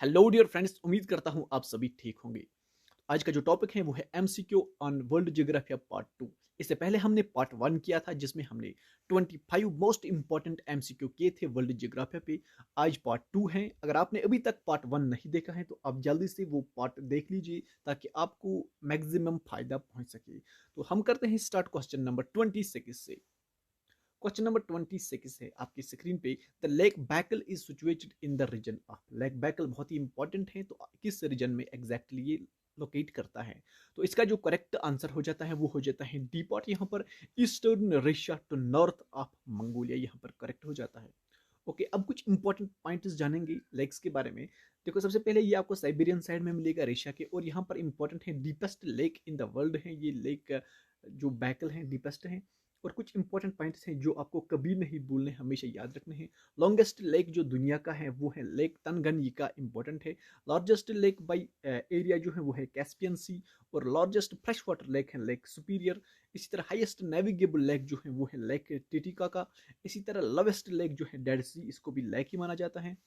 Hello dear friends, उम्मीद करता हूँ आप सभी ठीक होंगे। आज का जो टॉपिक है वो है MCQ on world geography part 2। इससे पहले हमने पार्ट 1 किया था जिसमें हमने 25 मोस्ट इंपॉर्टेंट एमसीक्यू किए थे वर्ल्ड ज्योग्राफी पे। आज पार्ट 2 है। अगर आपने अभी तक पार्ट 1 नहीं देखा है तो आप जल्दी से वो पार्ट देख लीजिए ताकि आपको मैक्सिमम फायदा पहुंच सके। तो हम करते हैं स्टार्ट क्वेश्चन नंबर 26 से। क्वेश्चन नंबर 26 है आपकी स्क्रीन पे। The lake Baikal is situated in the region of. Lake Baikal बहुत ही इंपॉर्टेंट है, तो किस रीजन में एग्जैक्टली ये लोकेट करता है। तो इसका जो करेक्ट आंसर हो जाता है वो हो जाता है डी पॉट, यहाँ पर eastern Russia to north of Mongolia, यहाँ पर करेक्ट हो जाता है। ओके, अब कुछ इंपॉर्टेंट पॉइंट्स जानेंगे लेक्स के बारे में। देखो, सबसे पहले ये आपको साइबेरियन साइड में मिलेगा रशिया के, और यहाँ पर इंपॉर्टेंट है deepest lake in the world है ये लेक, जो बैकल है डीपेस्ट है। और कुछ इंपॉर्टेंट पॉइंट्स हैं जो आपको कभी नहीं भूलने, हमेशा याद रखने हैं। लॉन्गेस्ट लेक जो दुनिया का है वो है लेक तनगन्यिका, इंपॉर्टेंट है। लार्जेस्ट लेक बाई एरिया जो है वो है कैस्पियन सी। और लार्जेस्ट फ्रेश वाटर लेक है लेक सुपीरियर। इसी तरह हाईएस्ट नेविगेबल लेक जो है वो है लेक टिटिका का। इसी तरह लवेस्ट लेक जो है डेड सी, इसको भी लेक ही माना जाता है।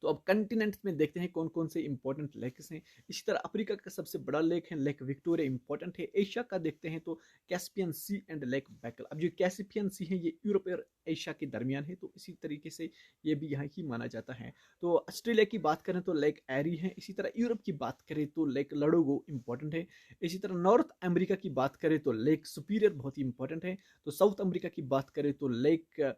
तो अब कंटिनेंट्स में देखते हैं कौन कौन से इंपॉर्टेंट लेक्स हैं। इसी तरह अफ्रीका का सबसे बड़ा लेक है लेक विक्टोरिया, इंपॉर्टेंट है। एशिया का देखते हैं तो Caspian sea and lake Baikal. अब जो कैस्पियन सी है ये यूरोप और एशिया के दरमियान है, तो इसी तरीके से ये भी यहाँ ही माना जाता है। तो ऑस्ट्रेलिया की बात करें तो लेक एरी है। इसी तरह यूरोप की बात करें तो लेक लडोगो इंपॉर्टेंट है। इसी तरह नॉर्थ अमेरिका की बात करें तो लेक सुपीरियर बहुत ही इंपॉर्टेंट है। तो साउथ अमेरिका की बात करें तो लेक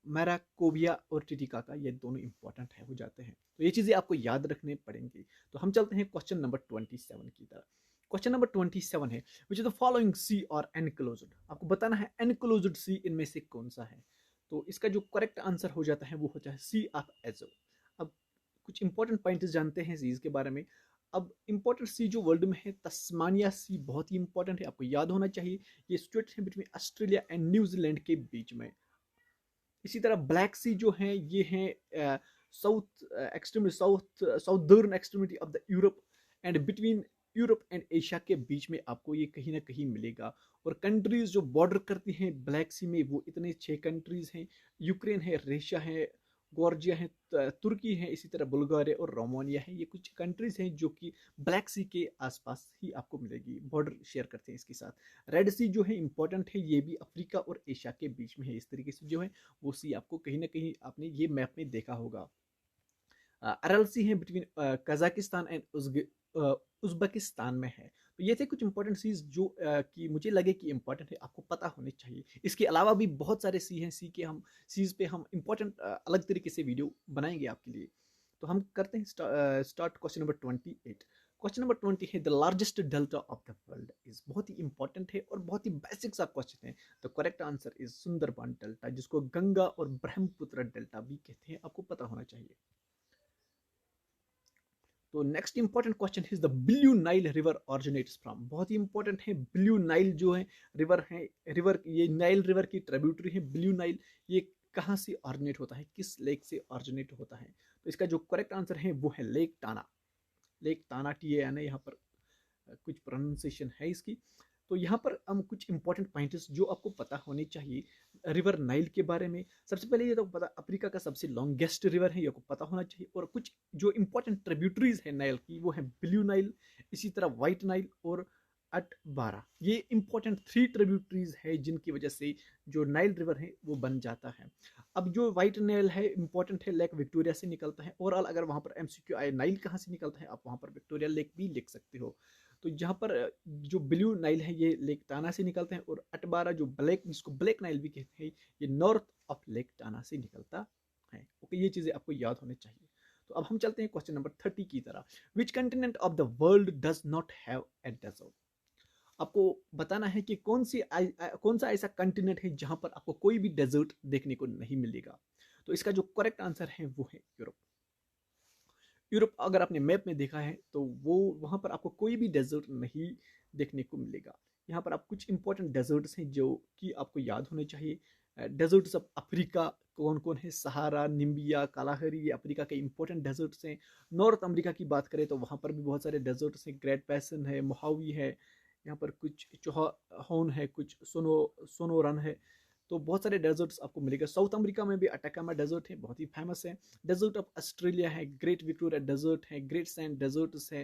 मैराकोविया और टिटिकाका, ये दोनों इंपॉर्टेंट है हो जाते हैं। तो ये चीज़ें आपको याद रखने पड़ेंगी। तो हम चलते हैं क्वेश्चन नंबर 27 की तरफ। क्वेश्चन नंबर 27 है विच इज द फॉलोइंग सी और एनक्लोज्ड। आपको बताना है एनक्लोज्ड सी इनमें से कौन सा है। तो इसका जो करेक्ट आंसर हो जाता है वो होता है सी ऑफ एजो। अब कुछ इंपॉर्टेंट पॉइंट्स जानते हैं सीज के बारे में। अब इंपॉर्टेंट सी जो वर्ल्ड में है तस्मानिया सी, बहुत ही इंपॉर्टेंट है, आपको याद होना चाहिए। ये सिचुएटेड है बिटवीन ऑस्ट्रेलिया एंड न्यूजीलैंड के बीच में। इसी तरह ब्लैक सी जो है ये है south extreme south southern extremity of the Europe and between Europe and Asia के बीच में आपको ये कहीं ना कहीं मिलेगा। और कंट्रीज जो बॉर्डर करती हैं ब्लैक सी में वो इतने 6 कंट्रीज हैं। यूक्रेन है, रशिया है, जॉर्जिया है, तुर्की है, इसी तरह बुल्गारिया और रोमानिया है। ये कुछ कंट्रीज हैं जो कि ब्लैक सी के आसपास ही आपको मिलेगी, बॉर्डर शेयर करते हैं इसके साथ। रेड सी जो है इंपॉर्टेंट है, ये भी अफ्रीका और एशिया के बीच में है। इस तरीके से जो है वो सी आपको कहीं ना कहीं आपने ये मैप में देखा होगा। अरल सी है बिटवीन कजाकिस्तान एंड उज्बेकिस्तान में है। तो ये थे कुछ इंपॉर्टेंट सीज जो कि मुझे लगे कि इंपॉर्टेंट है, आपको पता होने चाहिए। इसके अलावा भी बहुत सारे सी हैं, सी के हम सीज पे हम इंपॉर्टेंट अलग तरीके से वीडियो बनाएंगे आपके लिए। तो हम करते हैं start question number 28। Question number 20 है the largest delta of the world is. बहुत ही इंपॉर्टेंट है और बहुत ही बेसिक सा क्वेश्चन है। The correct answer is Sundarban delta, जिसको गंगा और ब्रह्मपुत्र डेल्टा भी कहते हैं, आपको पता होना चाहिए। तो next important question is the blue Nile river originates from. बहुत ही इंपॉर्टेंट है। ब्लू नाइल जो है रिवर, ये नाइल रिवर की ट्रिब्यूटरी है ब्लू नाइल। ये कहाँ से ऑरिजिनेट होता है, किस लेक से ऑरिजिनेट होता है। तो इसका जो करेक्ट आंसर है वो है लेक टाना। लेक टाना टी एन है, यहाँ पर कुछ प्रोनाउंसिएशन है इसकी। तो यहाँ पर हम कुछ इंपॉर्टेंट पॉइंट्स जो आपको पता होने चाहिए रिवर नाइल के बारे में। सबसे पहले ये तो पता, अफ्रीका का सबसे लॉन्गेस्ट रिवर है, ये आपको पता होना चाहिए। और कुछ जो इंपॉर्टेंट ट्रिब्यूटरीज है नाइल की वो है ब्लू नाइल, इसी तरह व्हाइट नाइल और अटबारा। ये इंपॉर्टेंट 3 ट्रिब्यूटरीज है जिनकी वजह से जो नाइल रिवर है वो बन जाता है। अब जो व्हाइट नाइल है इंपॉर्टेंट है, लेक विक्टोरिया से निकलता है। ओवरऑल अगर वहाँ पर एमसीक्यू आए नाइल कहाँ से निकलता है, आप वहाँ पर विक्टोरिया लेक भी लिख सकते हो। तो यहाँ पर जो ब्लू नाइल है ये लेक टाना से निकलता है। और अटबारा जो ब्लैक, जिसको ब्लैक नाइल भी कहते हैं, ये नॉर्थ ऑफ लेक टाना से निकलता है। ओके, ये चीज़ें आपको याद होनी चाहिए। तो अब हम चलते हैं क्वेश्चन नंबर 30 की तरह। Which continent of the world does not have a desert. आपको बताना है कि कौन सा ऐसा कंटिनेंट है जहां पर आपको कोई भी डेजर्ट देखने को नहीं मिलेगा। तो इसका जो करेक्ट आंसर है वो है यूरोप। यूरोप अगर आपने मैप में देखा है तो वो वहाँ पर आपको कोई भी डेजर्ट नहीं देखने को मिलेगा। यहाँ पर आप कुछ इंपॉर्टेंट डेजर्ट्स हैं जो कि आपको याद होने चाहिए। डेजर्ट्स ऑफ अफ्रीका कौन कौन है, सहारा, निम्बिया, कालाहरी, ये अफ्रीका के इंपॉर्टेंट डेजर्ट्स हैं। नॉर्थ अमेरिका की बात करें तो वहाँ पर भी बहुत सारे डेजर्ट्स हैं, ग्रेट पैसन है, मोहावी है, यहाँ पर कुछ चोहान है, कुछ सोनो सोनोरन है। तो बहुत सारे डेजर्ट्स आपको मिलेगा। साउथ अमेरिका में भी अटाकामा डेजर्ट है, बहुत ही फेमस है। डेजर्ट ऑफ ऑस्ट्रेलिया है, ग्रेट विक्टोरिया डेजर्ट है, ग्रेट सैंड डेजर्ट्स है,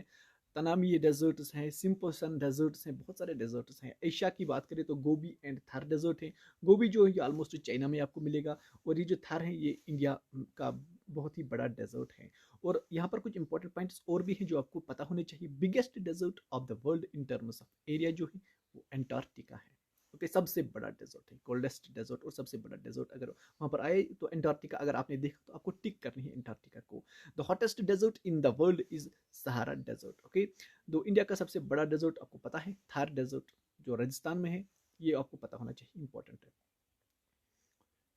तनामी डेजर्ट्स हैं, सिंपसन डेजर्ट्स हैं, बहुत सारे डेजर्ट्स हैं। एशिया की बात करें तो गोबी एंड थार डेजर्ट है। गोबी जो है ये ऑलमोस्ट चाइना में आपको मिलेगा, और ये जो थार है ये इंडिया का बहुत ही बड़ा डेजर्ट है। और यहाँ पर कुछ इंपॉर्टेंट पॉइंट्स और भी हैं जो आपको पता होने चाहिए। Biggest desert of the world in terms of area जो है वो एंटार्क्टिका है। ओके, सबसे बड़ा डेजर्ट है, कोल्डेस्ट डेजर्ट और सबसे बड़ा डेजर्ट। अगर वहाँ पर आए तो एंटार्क्टिका अगर आपने देखा तो आपको टिक करनी है एंटार्क्टिका को। The hottest desert in the world is Sahara desert. Okay, तो इंडिया का सबसे बड़ा डेजर्ट आपको पता है, थार डेजर्ट जो राजस्थान में है, ये आपको पता होना चाहिए, इंपॉर्टेंट है।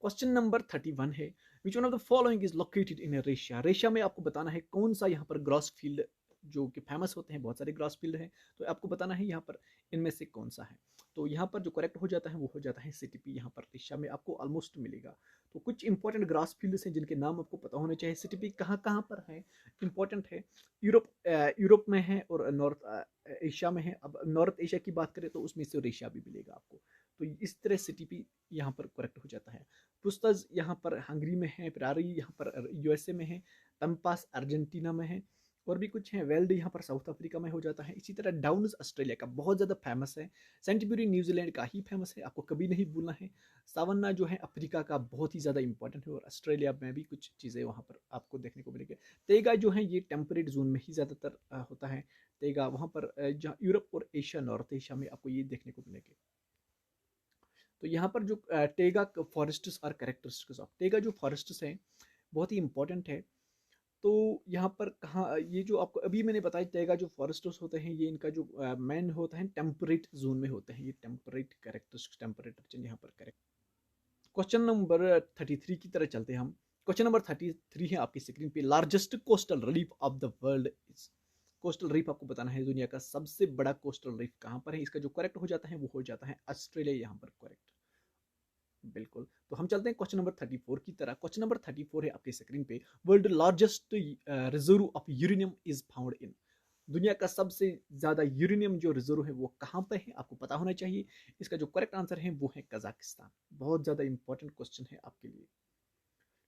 क्वेश्चन नंबर 31 है, which one of the following is located in Russia. Russia में आपको बताना है कौन सा यहाँ पर ग्रास फील्ड जो कि फेमस होते हैं, बहुत सारे ग्रास फील्ड हैं, तो आपको बताना है यहाँ पर इनमें से कौन सा है। तो यहाँ पर जो करेक्ट हो जाता है वो हो जाता है सीटीपी। यहाँ पर रेशिया में आपको ऑलमोस्ट मिलेगा। तो कुछ इंपॉर्टेंट ग्रास फील्ड्स हैं जिनके नाम आपको पता होने चाहिए। सीटीपी कहाँ कहाँ पर है, इंपॉर्टेंट है। यूरोप में है और नॉर्थ एशिया में है। अब नॉर्थ एशिया की बात करें तो उसमें से रेशिया भी मिलेगा आपको। तो इस तरह सीटीपी यहाँ पर करेक्ट हो जाता है। पुस्तज यहाँ पर हंगरी में है, पिरारी यहाँ पर यूएसए में है, तम्पास अर्जेंटीना में है, और भी कुछ है। वेल्ड यहाँ पर साउथ अफ्रीका में हो जाता है। इसी तरह डाउन्स ऑस्ट्रेलिया का बहुत ज़्यादा फेमस है। सेंटब्यूरी न्यूजीलैंड का ही फेमस है, आपको कभी नहीं भूलना है। सावन्ना जो है अफ्रीका का बहुत ही ज़्यादा इंपॉर्टेंट है, और ऑस्ट्रेलिया में भी कुछ चीज़ें वहाँ पर आपको देखने को मिलेगी। तेगा जो है ये टेम्परेट जोन में ही ज़्यादातर होता है। तेगा वहाँ पर जहाँ यूरोप और एशिया, नॉर्थ एशिया में आपको ये देखने को मिलेगी। तो यहाँ पर जो टेगा फॉरेस्ट्स और कैरेक्टरिस्टिक्स ऑफ टेगा जो फॉरेस्ट्स हैं बहुत ही इंपॉर्टेंट है। तो यहाँ पर कहाँ ये जो आपको अभी मैंने बताया टेगा जो फॉरेस्ट्स होते हैं ये इनका जो मैन होता है टेम्परेट जोन में होते हैं। ये टेम्परेट कैरेक्टरिस्टिक्स, टेम्परेचर यहाँ पर करेक्ट। क्वेश्चन नंबर 33 की तरह चलते हैं हम। क्वेश्चन नंबर 33 है आपकी स्क्रीन पे, largest coastal relief of the world is. Coastal reef आपको बताना है दुनिया का सबसे बड़ा कोस्टल रीफ कहाँ पर है। इसका जो करेक्ट हो जाता है वो हो जाता है ऑस्ट्रेलिया, यहाँ पर करेक्ट, बिल्कुल। तो हम चलते हैं क्वेश्चन नंबर 34 की तरह। क्वेश्चन नंबर 34 है आपकी स्क्रीन पे, world largest reserve of uranium is found in. दुनिया का सबसे ज्यादा यूरेनियम जो रिजर्व है वो कहाँ पर है, आपको पता होना चाहिए। इसका जो करेक्ट आंसर है वो है कजाकिस्तान। बहुत ज्यादा इंपॉर्टेंट क्वेश्चन है आपके लिए।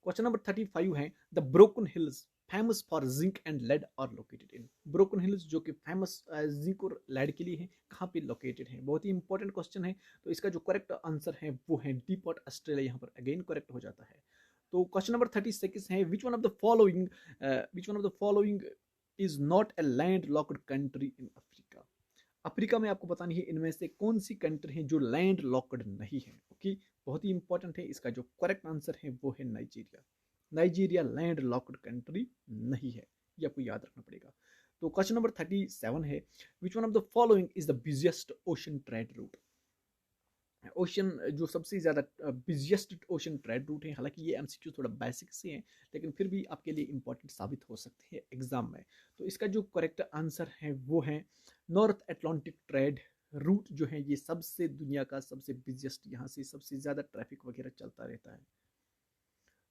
क्वेश्चन नंबर 35 है, the broken hills famous for zinc and lead are located in. Broken hills जो कि फेमस जिंक और लेड के लिए है, कहाँ पे लोकेटेड है, बहुत ही इंपॉर्टेंट क्वेश्चन है। तो इसका जो करेक्ट आंसर है वो है डीपॉट ऑस्ट्रेलिया, यहाँ पर अगेन करेक्ट हो जाता है। तो क्वेश्चन नंबर 36 है, which one of the following is not a land locked country in Africa. Africa में आपको बतानी है इनमें से कौन सी कंट्री है जो लैंड लॉक्ड नहीं है। ओके, बहुत ही इंपॉर्टेंट है। इसका जो करेक्ट आंसर है वो है Nigeria. Nigeria land locked country नहीं है, ये आपको याद रखना पड़ेगा। तो क्वेश्चन नंबर 37 है, which one of the following is the busiest ocean trade route. Ocean जो सबसे ज़्यादा बिजिएस्ट ओशन ट्रेड रूट है, हालांकि ये एमसीक्यू थोड़ा बेसिक से हैं लेकिन फिर भी आपके लिए इंपॉर्टेंट साबित हो सकते हैं एग्जाम में। तो इसका जो करेक्ट आंसर है वो है नॉर्थ अटलांटिक ट्रेड रूट जो है ये सबसे दुनिया का सबसे बिजिएस्ट, यहाँ से सबसे ज़्यादा ट्रैफिक वगैरह चलता रहता है।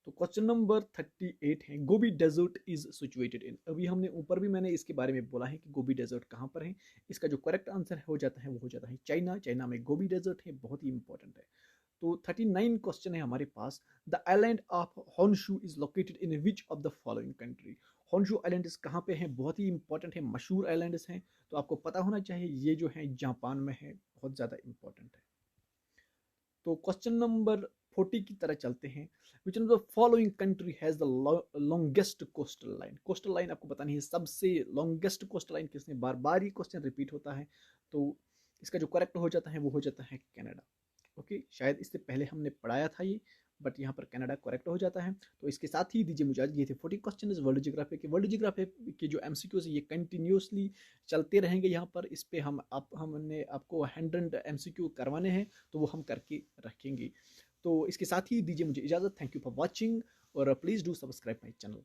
तो क्वेश्चन नंबर 38 है, Gobi desert is situated in. अभी हमने ऊपर भी मैंने इसके बारे में बोला है कि गोबी डेजर्ट कहाँ पर है। इसका जो करेक्ट आंसर हो जाता है वो हो जाता है चाइना। चाइना में गोबी डेजर्ट है, बहुत ही इंपॉर्टेंट है। तो 39 क्वेश्चन है हमारे पास, the island of Honshu is located in which of the following country. Honshu islands कहाँ पे हैं, बहुत ही इंपॉर्टेंट है, मशहूर आइलैंड्स हैं, तो आपको पता होना चाहिए। ये जो है जापान में है, बहुत ज़्यादा इंपॉर्टेंट है। तो क्वेश्चन नंबर 40 की तरह चलते हैं, विच one of the following country has the longest coastal line. Coastal line आपको पता नहीं है सबसे लॉन्गेस्ट कोस्टल लाइन किसने, बार बार ये क्वेश्चन रिपीट होता है। तो इसका जो करेक्ट हो जाता है वो हो जाता है कनाडा। ओके, शायद इससे पहले हमने पढ़ाया था ये, बट यहाँ पर कनाडा करेक्ट हो जाता है। तो इसके साथ ही दीजिए मुझे, ये थे 40 क्वेश्चन वर्ल्ड जियोग्राफी के। वर्ल्ड जियोग्राफी के जो एमसीक्यूज है ये कंटिन्यूसली चलते रहेंगे यहाँ पर। इस पे हमने आपको 100 एमसीक्यू करवाने हैं, तो वो हम करके रखेंगे। तो इसके साथ ही दीजिए मुझे इजाज़त। थैंक यू फॉर वॉचिंग, और please do subscribe my channel.